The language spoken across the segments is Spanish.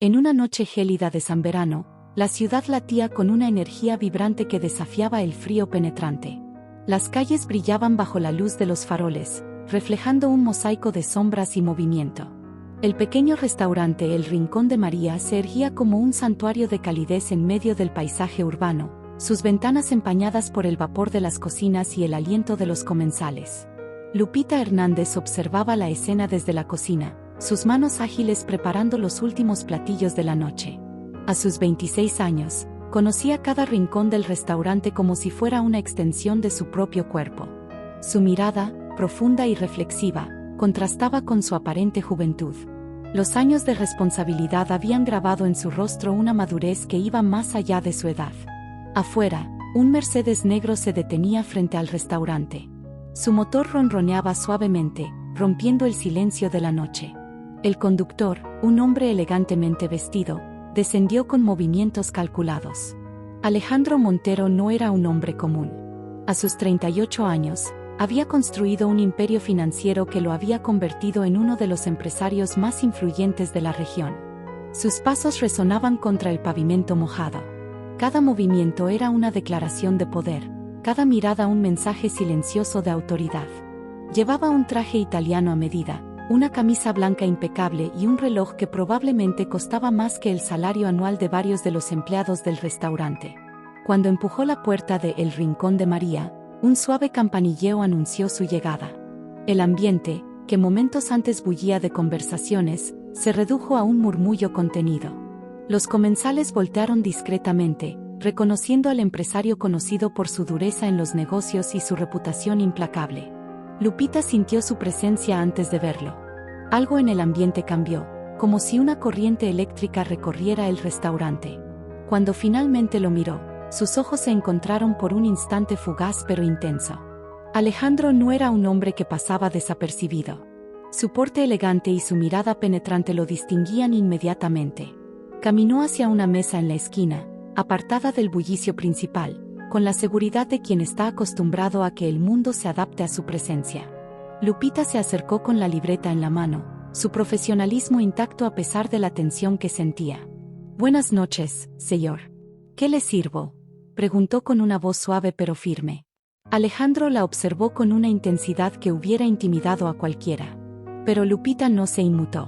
En una noche gélida de San Verano, la ciudad latía con una energía vibrante que desafiaba el frío penetrante. Las calles brillaban bajo la luz de los faroles, reflejando un mosaico de sombras y movimiento. El pequeño restaurante El Rincón de María se erguía como un santuario de calidez en medio del paisaje urbano, sus ventanas empañadas por el vapor de las cocinas y el aliento de los comensales. Lupita Hernández observaba la escena desde la cocina, sus manos ágiles preparando los últimos platillos de la noche. A sus 26 años, conocía cada rincón del restaurante como si fuera una extensión de su propio cuerpo. Su mirada, profunda y reflexiva, contrastaba con su aparente juventud. Los años de responsabilidad habían grabado en su rostro una madurez que iba más allá de su edad. Afuera, un Mercedes negro se detenía frente al restaurante. Su motor ronroneaba suavemente, rompiendo el silencio de la noche. El conductor, un hombre elegantemente vestido, descendió con movimientos calculados. Alejandro Montero no era un hombre común. A sus 38 años, había construido un imperio financiero que lo había convertido en uno de los empresarios más influyentes de la región. Sus pasos resonaban contra el pavimento mojado. Cada movimiento era una declaración de poder, cada mirada un mensaje silencioso de autoridad. Llevaba un traje italiano a medida, una camisa blanca impecable y un reloj que probablemente costaba más que el salario anual de varios de los empleados del restaurante. Cuando empujó la puerta de El Rincón de María, un suave campanilleo anunció su llegada. El ambiente, que momentos antes bullía de conversaciones, se redujo a un murmullo contenido. Los comensales voltearon discretamente, reconociendo al empresario conocido por su dureza en los negocios y su reputación implacable. Lupita sintió su presencia antes de verlo. Algo en el ambiente cambió, como si una corriente eléctrica recorriera el restaurante. Cuando finalmente lo miró, sus ojos se encontraron por un instante fugaz pero intenso. Alejandro no era un hombre que pasaba desapercibido. Su porte elegante y su mirada penetrante lo distinguían inmediatamente. Caminó hacia una mesa en la esquina, apartada del bullicio principal, con la seguridad de quien está acostumbrado a que el mundo se adapte a su presencia. Lupita se acercó con la libreta en la mano, su profesionalismo intacto a pesar de la tensión que sentía. «Buenas noches, señor. ¿Qué le sirvo?», preguntó con una voz suave pero firme. Alejandro la observó con una intensidad que hubiera intimidado a cualquiera. Pero Lupita no se inmutó.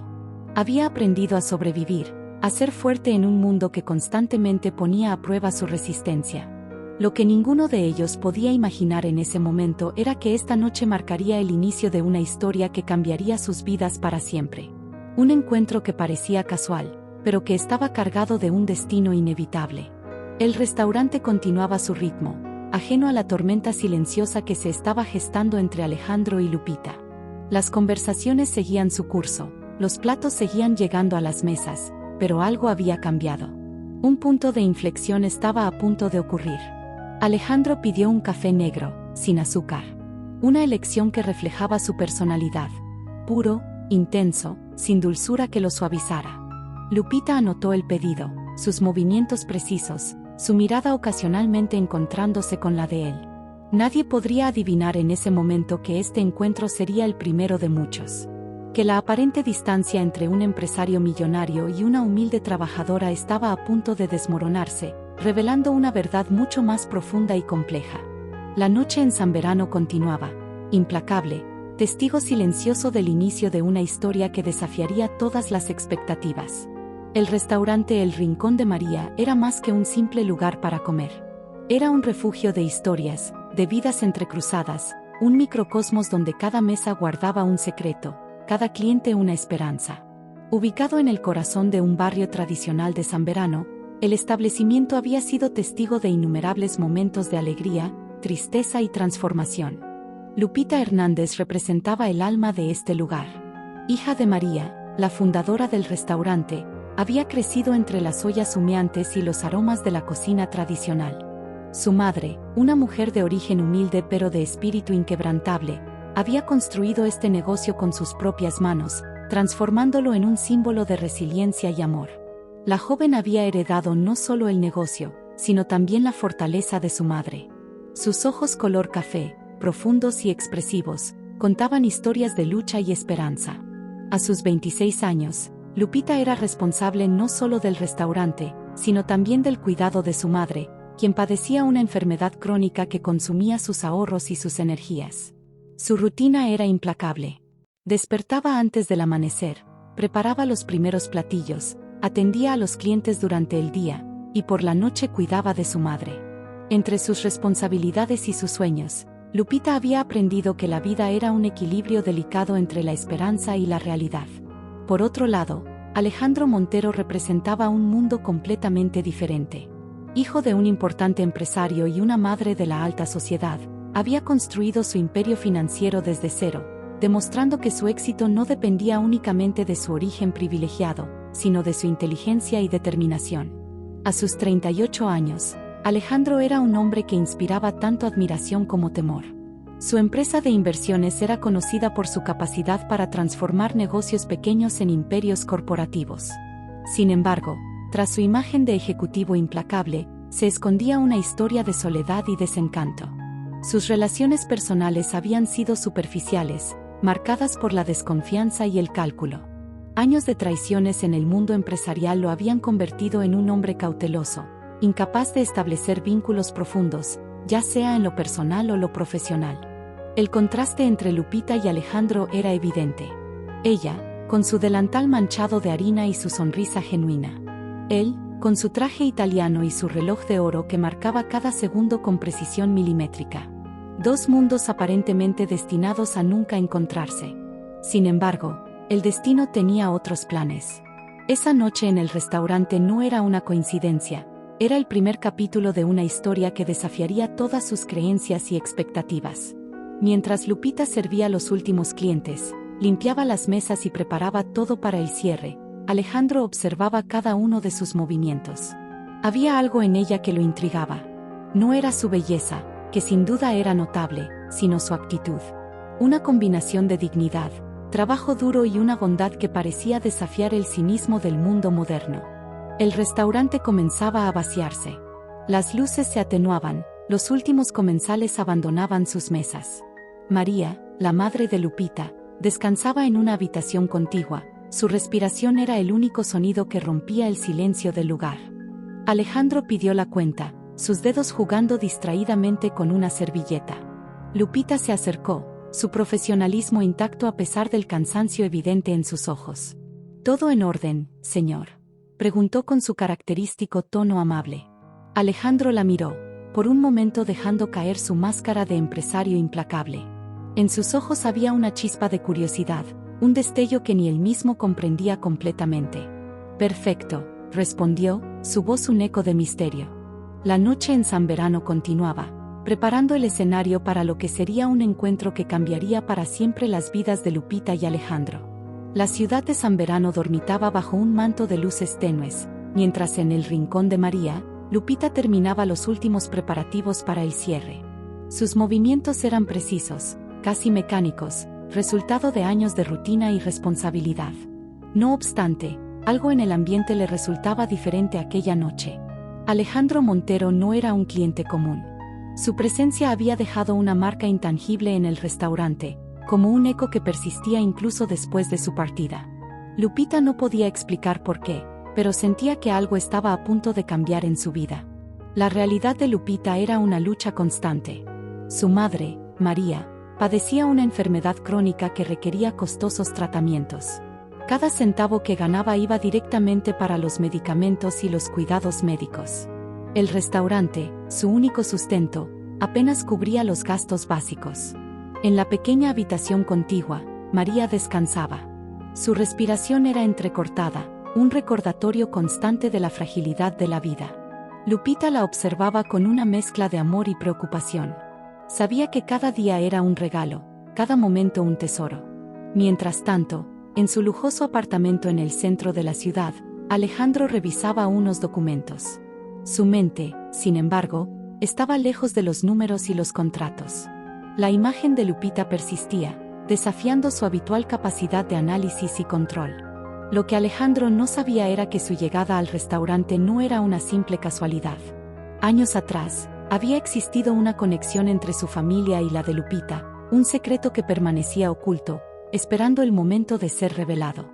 Había aprendido a sobrevivir, a ser fuerte en un mundo que constantemente ponía a prueba su resistencia. Lo que ninguno de ellos podía imaginar en ese momento era que esta noche marcaría el inicio de una historia que cambiaría sus vidas para siempre. Un encuentro que parecía casual, pero que estaba cargado de un destino inevitable. El restaurante continuaba su ritmo, ajeno a la tormenta silenciosa que se estaba gestando entre Alejandro y Lupita. Las conversaciones seguían su curso, los platos seguían llegando a las mesas, pero algo había cambiado. Un punto de inflexión estaba a punto de ocurrir. Alejandro pidió un café negro, sin azúcar. Una elección que reflejaba su personalidad. Puro, intenso, sin dulzura que lo suavizara. Lupita anotó el pedido, sus movimientos precisos, su mirada ocasionalmente encontrándose con la de él. Nadie podría adivinar en ese momento que este encuentro sería el primero de muchos. Que la aparente distancia entre un empresario millonario y una humilde trabajadora estaba a punto de desmoronarse, revelando una verdad mucho más profunda y compleja. La noche en San Verano continuaba, implacable, testigo silencioso del inicio de una historia que desafiaría todas las expectativas. El restaurante El Rincón de María era más que un simple lugar para comer. Era un refugio de historias, de vidas entrecruzadas, un microcosmos donde cada mesa guardaba un secreto, cada cliente una esperanza. Ubicado en el corazón de un barrio tradicional de San Verano, el establecimiento había sido testigo de innumerables momentos de alegría, tristeza y transformación. Lupita Hernández representaba el alma de este lugar. Hija de María, la fundadora del restaurante, había crecido entre las ollas humeantes y los aromas de la cocina tradicional. Su madre, una mujer de origen humilde pero de espíritu inquebrantable, había construido este negocio con sus propias manos, transformándolo en un símbolo de resiliencia y amor. La joven había heredado no solo el negocio, sino también la fortaleza de su madre. Sus ojos color café, profundos y expresivos, contaban historias de lucha y esperanza. A sus 26 años, Lupita era responsable no solo del restaurante, sino también del cuidado de su madre, quien padecía una enfermedad crónica que consumía sus ahorros y sus energías. Su rutina era implacable. Despertaba antes del amanecer, preparaba los primeros platillos, atendía a los clientes durante el día, y por la noche cuidaba de su madre. Entre sus responsabilidades y sus sueños, Lupita había aprendido que la vida era un equilibrio delicado entre la esperanza y la realidad. Por otro lado, Alejandro Montero representaba un mundo completamente diferente. Hijo de un importante empresario y una madre de la alta sociedad, había construido su imperio financiero desde cero, demostrando que su éxito no dependía únicamente de su origen privilegiado, sino de su inteligencia y determinación. A sus 38 años, Alejandro era un hombre que inspiraba tanto admiración como temor. Su empresa de inversiones era conocida por su capacidad para transformar negocios pequeños en imperios corporativos. Sin embargo, tras su imagen de ejecutivo implacable, se escondía una historia de soledad y desencanto. Sus relaciones personales habían sido superficiales, marcadas por la desconfianza y el cálculo. Años de traiciones en el mundo empresarial lo habían convertido en un hombre cauteloso, incapaz de establecer vínculos profundos, ya sea en lo personal o lo profesional. El contraste entre Lupita y Alejandro era evidente. Ella, con su delantal manchado de harina y su sonrisa genuina. Él, con su traje italiano y su reloj de oro que marcaba cada segundo con precisión milimétrica. Dos mundos aparentemente destinados a nunca encontrarse. Sin embargo, el destino tenía otros planes. Esa noche en el restaurante no era una coincidencia, era el primer capítulo de una historia que desafiaría todas sus creencias y expectativas. Mientras Lupita servía a los últimos clientes, limpiaba las mesas y preparaba todo para el cierre, Alejandro observaba cada uno de sus movimientos. Había algo en ella que lo intrigaba. No era su belleza, que sin duda era notable, sino su actitud. Una combinación de dignidad, trabajo duro y una bondad que parecía desafiar el cinismo del mundo moderno. El restaurante comenzaba a vaciarse. Las luces se atenuaban, los últimos comensales abandonaban sus mesas. María, la madre de Lupita, descansaba en una habitación contigua, su respiración era el único sonido que rompía el silencio del lugar. Alejandro pidió la cuenta, sus dedos jugando distraídamente con una servilleta. Lupita se acercó, su profesionalismo intacto a pesar del cansancio evidente en sus ojos. «¿Todo en orden, señor?», preguntó con su característico tono amable. Alejandro la miró, por un momento dejando caer su máscara de empresario implacable. En sus ojos había una chispa de curiosidad, un destello que ni él mismo comprendía completamente. «Perfecto», respondió, su voz un eco de misterio. La noche en San Verano continuaba, preparando el escenario para lo que sería un encuentro que cambiaría para siempre las vidas de Lupita y Alejandro. La ciudad de San Verano dormitaba bajo un manto de luces tenues, mientras en el rincón de María, Lupita terminaba los últimos preparativos para el cierre. Sus movimientos eran precisos, casi mecánicos, resultado de años de rutina y responsabilidad. No obstante, algo en el ambiente le resultaba diferente aquella noche. Alejandro Montero no era un cliente común. Su presencia había dejado una marca intangible en el restaurante, como un eco que persistía incluso después de su partida. Lupita no podía explicar por qué, pero sentía que algo estaba a punto de cambiar en su vida. La realidad de Lupita era una lucha constante. Su madre, María, padecía una enfermedad crónica que requería costosos tratamientos. Cada centavo que ganaba iba directamente para los medicamentos y los cuidados médicos. El restaurante, su único sustento, apenas cubría los gastos básicos. En la pequeña habitación contigua, María descansaba. Su respiración era entrecortada, un recordatorio constante de la fragilidad de la vida. Lupita la observaba con una mezcla de amor y preocupación. Sabía que cada día era un regalo, cada momento un tesoro. Mientras tanto, en su lujoso apartamento en el centro de la ciudad, Alejandro revisaba unos documentos. Su mente, sin embargo, estaba lejos de los números y los contratos. La imagen de Lupita persistía, desafiando su habitual capacidad de análisis y control. Lo que Alejandro no sabía era que su llegada al restaurante no era una simple casualidad. Años atrás, había existido una conexión entre su familia y la de Lupita, un secreto que permanecía oculto, esperando el momento de ser revelado.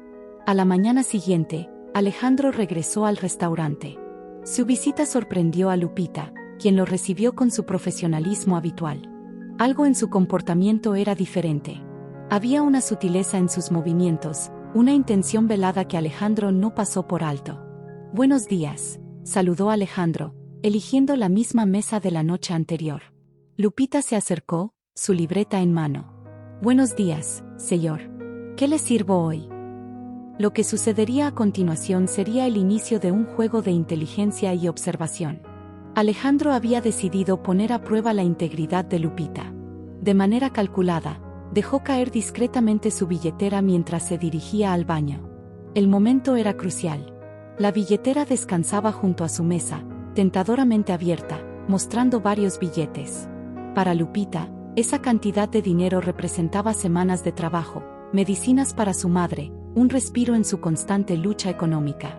A la mañana siguiente, Alejandro regresó al restaurante. Su visita sorprendió a Lupita, quien lo recibió con su profesionalismo habitual. Algo en su comportamiento era diferente. Había una sutileza en sus movimientos, una intención velada que Alejandro no pasó por alto. «Buenos días», saludó Alejandro, eligiendo la misma mesa de la noche anterior. Lupita se acercó, su libreta en mano. «Buenos días, señor. ¿Qué le sirvo hoy?». Lo que sucedería a continuación sería el inicio de un juego de inteligencia y observación. Alejandro había decidido poner a prueba la integridad de Lupita. De manera calculada, dejó caer discretamente su billetera mientras se dirigía al baño. El momento era crucial. La billetera descansaba junto a su mesa, tentadoramente abierta, mostrando varios billetes. Para Lupita, esa cantidad de dinero representaba semanas de trabajo, medicinas para su madre, un respiro en su constante lucha económica.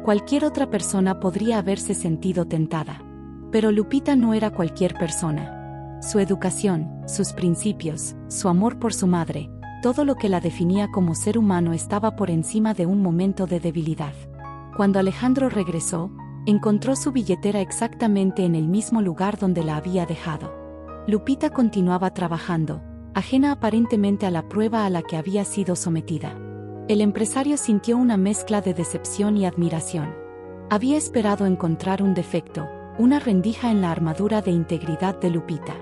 Cualquier otra persona podría haberse sentido tentada. Pero Lupita no era cualquier persona. Su educación, sus principios, su amor por su madre, todo lo que la definía como ser humano estaba por encima de un momento de debilidad. Cuando Alejandro regresó, encontró su billetera exactamente en el mismo lugar donde la había dejado. Lupita continuaba trabajando, ajena aparentemente a la prueba a la que había sido sometida. El empresario sintió una mezcla de decepción y admiración. Había esperado encontrar un defecto, una rendija en la armadura de integridad de Lupita.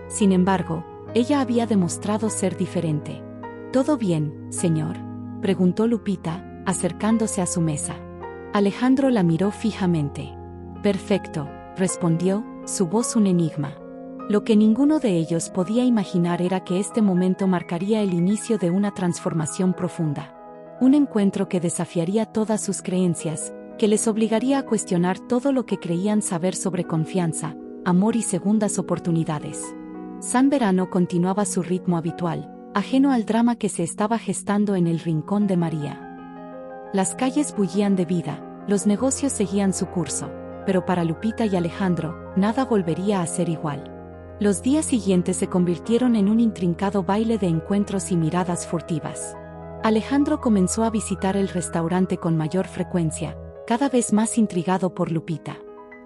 Sin embargo, ella había demostrado ser diferente. «¿Todo bien, señor?», preguntó Lupita, acercándose a su mesa. Alejandro la miró fijamente. «Perfecto», respondió, su voz un enigma. Lo que ninguno de ellos podía imaginar era que este momento marcaría el inicio de una transformación profunda. Un encuentro que desafiaría todas sus creencias, que les obligaría a cuestionar todo lo que creían saber sobre confianza, amor y segundas oportunidades. San Verano continuaba su ritmo habitual, ajeno al drama que se estaba gestando en el rincón de María. Las calles bullían de vida, los negocios seguían su curso, pero para Lupita y Alejandro, nada volvería a ser igual. Los días siguientes se convirtieron en un intrincado baile de encuentros y miradas furtivas. Alejandro comenzó a visitar el restaurante con mayor frecuencia, cada vez más intrigado por Lupita.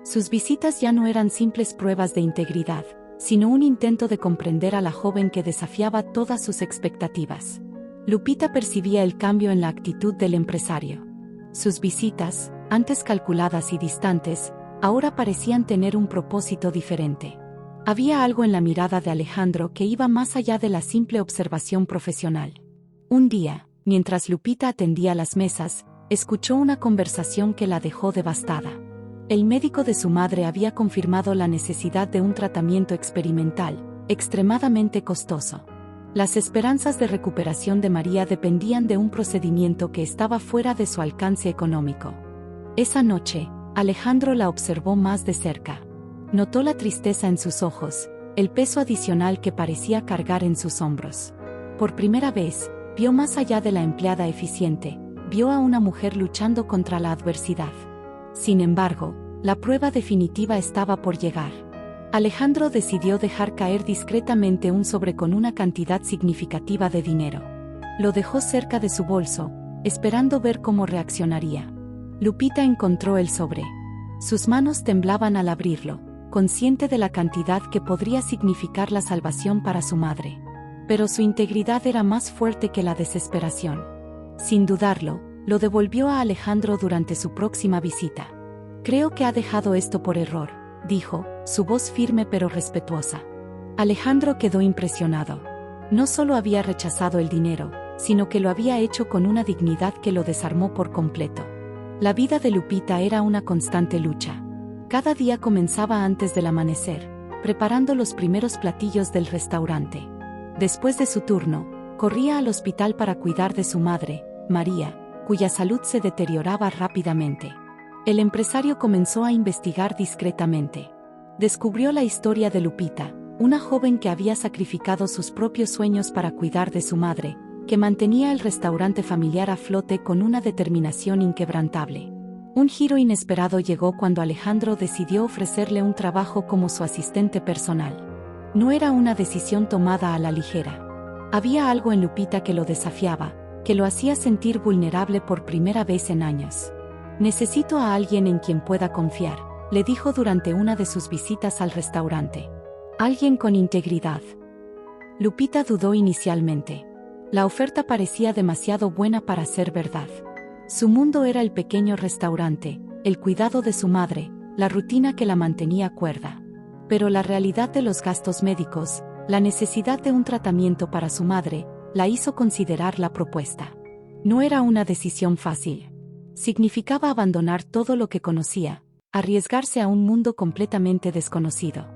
Sus visitas ya no eran simples pruebas de integridad, sino un intento de comprender a la joven que desafiaba todas sus expectativas. Lupita percibía el cambio en la actitud del empresario. Sus visitas, antes calculadas y distantes, ahora parecían tener un propósito diferente. Había algo en la mirada de Alejandro que iba más allá de la simple observación profesional. Un día, mientras Lupita atendía las mesas, escuchó una conversación que la dejó devastada. El médico de su madre había confirmado la necesidad de un tratamiento experimental, extremadamente costoso. Las esperanzas de recuperación de María dependían de un procedimiento que estaba fuera de su alcance económico. Esa noche, Alejandro la observó más de cerca. Notó la tristeza en sus ojos, el peso adicional que parecía cargar en sus hombros. Por primera vez, vio más allá de la empleada eficiente, vio a una mujer luchando contra la adversidad. Sin embargo, la prueba definitiva estaba por llegar. Alejandro decidió dejar caer discretamente un sobre con una cantidad significativa de dinero. Lo dejó cerca de su bolso, esperando ver cómo reaccionaría. Lupita encontró el sobre. Sus manos temblaban al abrirlo, consciente de la cantidad que podría significar la salvación para su madre. Pero su integridad era más fuerte que la desesperación. Sin dudarlo, lo devolvió a Alejandro durante su próxima visita. «Creo que ha dejado esto por error», dijo, su voz firme pero respetuosa. Alejandro quedó impresionado. No solo había rechazado el dinero, sino que lo había hecho con una dignidad que lo desarmó por completo. La vida de Lupita era una constante lucha. Cada día comenzaba antes del amanecer, preparando los primeros platillos del restaurante. Después de su turno, corría al hospital para cuidar de su madre, María, cuya salud se deterioraba rápidamente. El empresario comenzó a investigar discretamente. Descubrió la historia de Lupita, una joven que había sacrificado sus propios sueños para cuidar de su madre, que mantenía el restaurante familiar a flote con una determinación inquebrantable. Un giro inesperado llegó cuando Alejandro decidió ofrecerle un trabajo como su asistente personal. No era una decisión tomada a la ligera. Había algo en Lupita que lo desafiaba, que lo hacía sentir vulnerable por primera vez en años. «Necesito a alguien en quien pueda confiar», le dijo durante una de sus visitas al restaurante. «Alguien con integridad». Lupita dudó inicialmente. La oferta parecía demasiado buena para ser verdad. Su mundo era el pequeño restaurante, el cuidado de su madre, la rutina que la mantenía cuerda. Pero la realidad de los gastos médicos, la necesidad de un tratamiento para su madre, la hizo considerar la propuesta. No era una decisión fácil. Significaba abandonar todo lo que conocía, arriesgarse a un mundo completamente desconocido.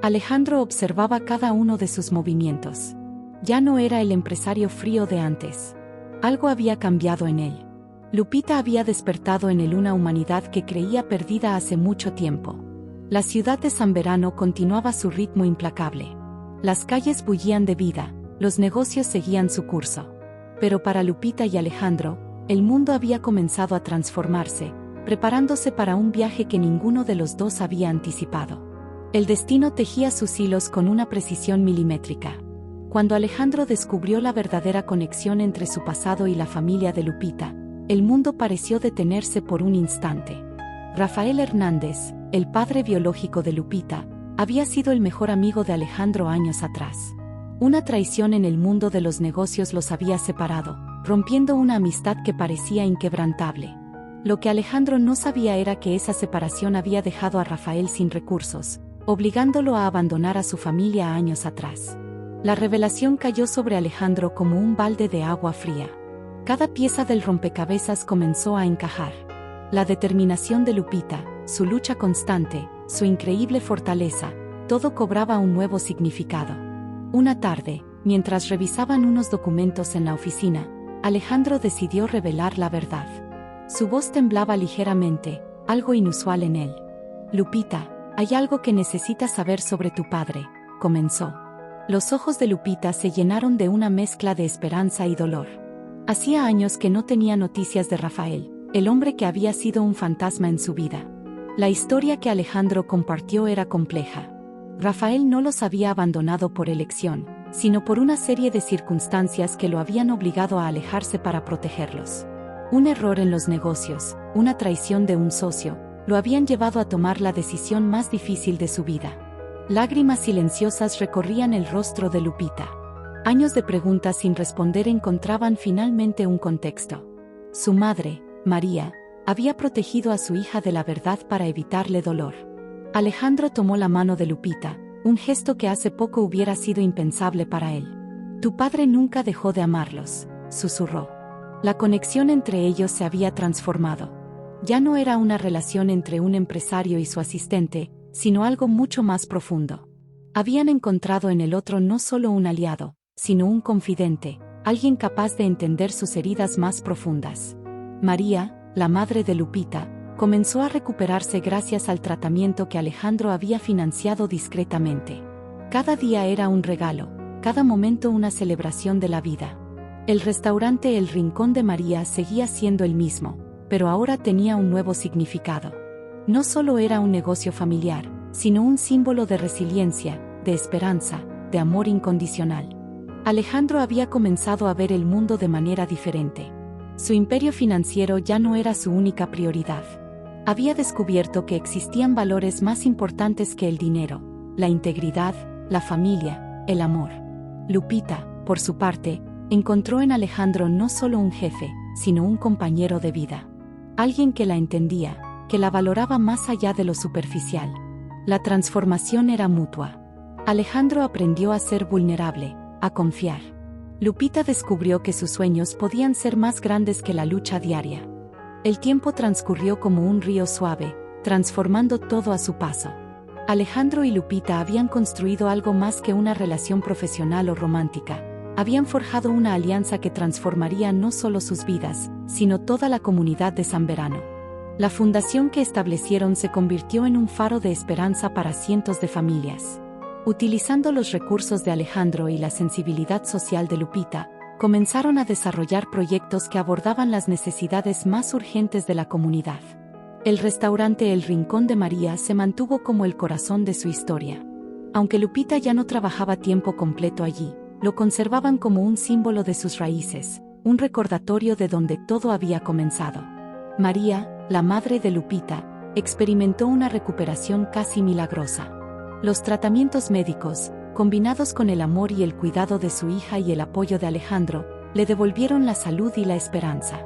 Alejandro observaba cada uno de sus movimientos. Ya no era el empresario frío de antes. Algo había cambiado en él. Lupita había despertado en él una humanidad que creía perdida hace mucho tiempo. La ciudad de San Verano continuaba su ritmo implacable. Las calles bullían de vida, los negocios seguían su curso. Pero para Lupita y Alejandro, el mundo había comenzado a transformarse, preparándose para un viaje que ninguno de los dos había anticipado. El destino tejía sus hilos con una precisión milimétrica. Cuando Alejandro descubrió la verdadera conexión entre su pasado y la familia de Lupita, el mundo pareció detenerse por un instante. Rafael Hernández, el padre biológico de Lupita, había sido el mejor amigo de Alejandro años atrás. Una traición en el mundo de los negocios los había separado, rompiendo una amistad que parecía inquebrantable. Lo que Alejandro no sabía era que esa separación había dejado a Rafael sin recursos, obligándolo a abandonar a su familia años atrás. La revelación cayó sobre Alejandro como un balde de agua fría. Cada pieza del rompecabezas comenzó a encajar. La determinación de Lupita, su lucha constante, su increíble fortaleza, todo cobraba un nuevo significado. Una tarde, mientras revisaban unos documentos en la oficina, Alejandro decidió revelar la verdad. Su voz temblaba ligeramente, algo inusual en él. «Lupita, hay algo que necesitas saber sobre tu padre», comenzó. Los ojos de Lupita se llenaron de una mezcla de esperanza y dolor. Hacía años que no tenía noticias de Rafael, el hombre que había sido un fantasma en su vida. La historia que Alejandro compartió era compleja. Rafael no los había abandonado por elección, sino por una serie de circunstancias que lo habían obligado a alejarse para protegerlos. Un error en los negocios, una traición de un socio, lo habían llevado a tomar la decisión más difícil de su vida. Lágrimas silenciosas recorrían el rostro de Lupita. Años de preguntas sin responder encontraban finalmente un contexto. Su madre, María, había protegido a su hija de la verdad para evitarle dolor. Alejandro tomó la mano de Lupita, un gesto que hace poco hubiera sido impensable para él. «Tu padre nunca dejó de amarlos», susurró. La conexión entre ellos se había transformado. Ya no era una relación entre un empresario y su asistente, sino algo mucho más profundo. Habían encontrado en el otro no solo un aliado, sino un confidente, alguien capaz de entender sus heridas más profundas. María, la madre de Lupita, comenzó a recuperarse gracias al tratamiento que Alejandro había financiado discretamente. Cada día era un regalo, cada momento una celebración de la vida. El restaurante El Rincón de María seguía siendo el mismo, pero ahora tenía un nuevo significado. No solo era un negocio familiar, sino un símbolo de resiliencia, de esperanza, de amor incondicional. Alejandro había comenzado a ver el mundo de manera diferente. Su imperio financiero ya no era su única prioridad. Había descubierto que existían valores más importantes que el dinero: la integridad, la familia, el amor. Lupita, por su parte, encontró en Alejandro no solo un jefe, sino un compañero de vida. Alguien que la entendía, que la valoraba más allá de lo superficial. La transformación era mutua. Alejandro aprendió a ser vulnerable, a confiar. Lupita descubrió que sus sueños podían ser más grandes que la lucha diaria. El tiempo transcurrió como un río suave, transformando todo a su paso. Alejandro y Lupita habían construido algo más que una relación profesional o romántica. Habían forjado una alianza que transformaría no solo sus vidas, sino toda la comunidad de San Verano. La fundación que establecieron se convirtió en un faro de esperanza para cientos de familias. Utilizando los recursos de Alejandro y la sensibilidad social de Lupita, comenzaron a desarrollar proyectos que abordaban las necesidades más urgentes de la comunidad. El restaurante El Rincón de María se mantuvo como el corazón de su historia. Aunque Lupita ya no trabajaba tiempo completo allí, lo conservaban como un símbolo de sus raíces, un recordatorio de donde todo había comenzado. María, la madre de Lupita, experimentó una recuperación casi milagrosa. Los tratamientos médicos, combinados con el amor y el cuidado de su hija y el apoyo de Alejandro, le devolvieron la salud y la esperanza.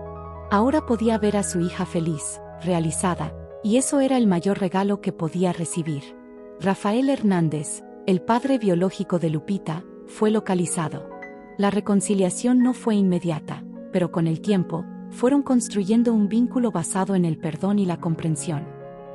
Ahora podía ver a su hija feliz, realizada, y eso era el mayor regalo que podía recibir. Rafael Hernández, el padre biológico de Lupita, fue localizado. La reconciliación no fue inmediata, pero con el tiempo, fueron construyendo un vínculo basado en el perdón y la comprensión.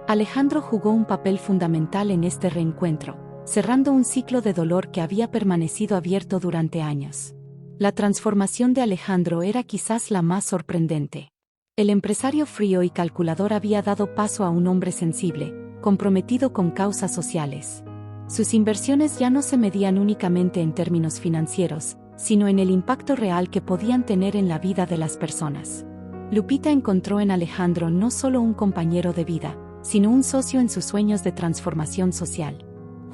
Alejandro jugó un papel fundamental en este reencuentro, cerrando un ciclo de dolor que había permanecido abierto durante años. La transformación de Alejandro era quizás la más sorprendente. El empresario frío y calculador había dado paso a un hombre sensible, comprometido con causas sociales. Sus inversiones ya no se medían únicamente en términos financieros, sino en el impacto real que podían tener en la vida de las personas. Lupita encontró en Alejandro no solo un compañero de vida, sino un socio en sus sueños de transformación social.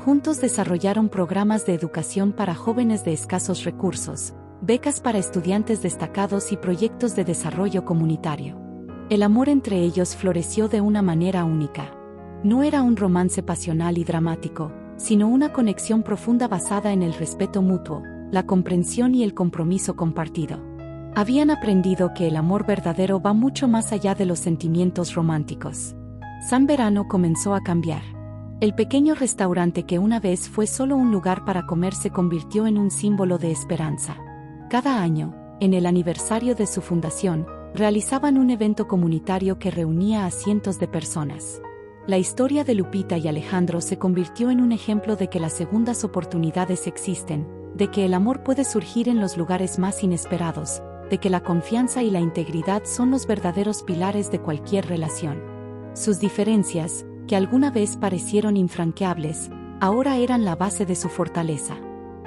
Juntos desarrollaron programas de educación para jóvenes de escasos recursos, becas para estudiantes destacados y proyectos de desarrollo comunitario. El amor entre ellos floreció de una manera única. No era un romance pasional y dramático, sino una conexión profunda basada en el respeto mutuo, la comprensión y el compromiso compartido. Habían aprendido que el amor verdadero va mucho más allá de los sentimientos románticos. San Verano comenzó a cambiar. El pequeño restaurante que una vez fue solo un lugar para comer se convirtió en un símbolo de esperanza. Cada año, en el aniversario de su fundación, realizaban un evento comunitario que reunía a cientos de personas. La historia de Lupita y Alejandro se convirtió en un ejemplo de que las segundas oportunidades existen, de que el amor puede surgir en los lugares más inesperados, de que la confianza y la integridad son los verdaderos pilares de cualquier relación. Sus diferencias, que alguna vez parecieron infranqueables, ahora eran la base de su fortaleza.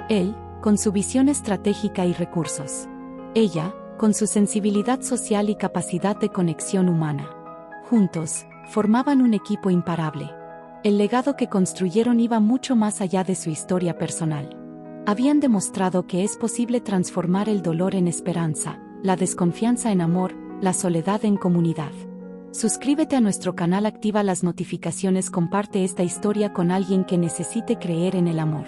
Él, con su visión estratégica y recursos. Ella, con su sensibilidad social y capacidad de conexión humana. Juntos, formaban un equipo imparable. El legado que construyeron iba mucho más allá de su historia personal. Habían demostrado que es posible transformar el dolor en esperanza, la desconfianza en amor, la soledad en comunidad. Suscríbete a nuestro canal, activa las notificaciones, comparte esta historia con alguien que necesite creer en el amor.